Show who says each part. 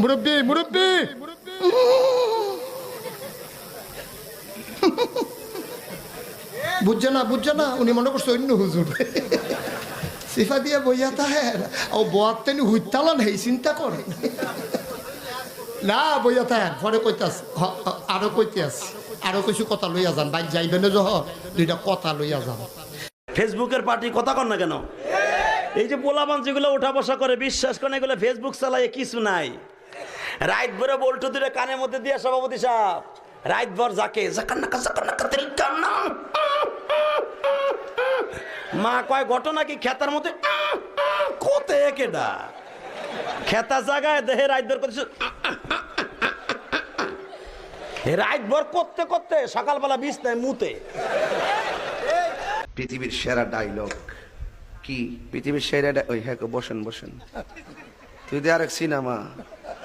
Speaker 1: মুরব্বী মুরব্বী বুঝছে না উনি মনে করছে অন্য হুজুর সিফা দিয়ে বইয়া তাহে ও বোয়ার তেনি হুইতালান হেই চিন্তা করে না বইয়া তাহে পরে কইতাস আরো কইতে আস আরো কিছু কথা লইয়া যান বাইক যাইবেন যহ দুইটা কথা লইয়া যান।
Speaker 2: ফেসবুকের পার্টি কথা কন না কেন? এই যে পোলাপান যেগুলো উঠা বসা করে বিশ্বাস করেন এগুলো ফেসবুক চালায় কিছু নাই। রাত ভরে বল্টু দূরে কানের মধ্যে দিয়ে সভাপতি সাহেব রাত ভর যাকে মা কয় ঘটনা কি খেতার মধ্যে কোতে কেডা খেতা জায়গায় দেহে রাত ভর করছে রাত ভর করতে করতে সকালবেলা বিছনায় মুতে।
Speaker 3: পৃথিবীর সেরা ডায়লগ কি? পৃথিবীর সেরা ওই হ্যাঁ বসেন বসেন তুই দে আরেক সিনেমা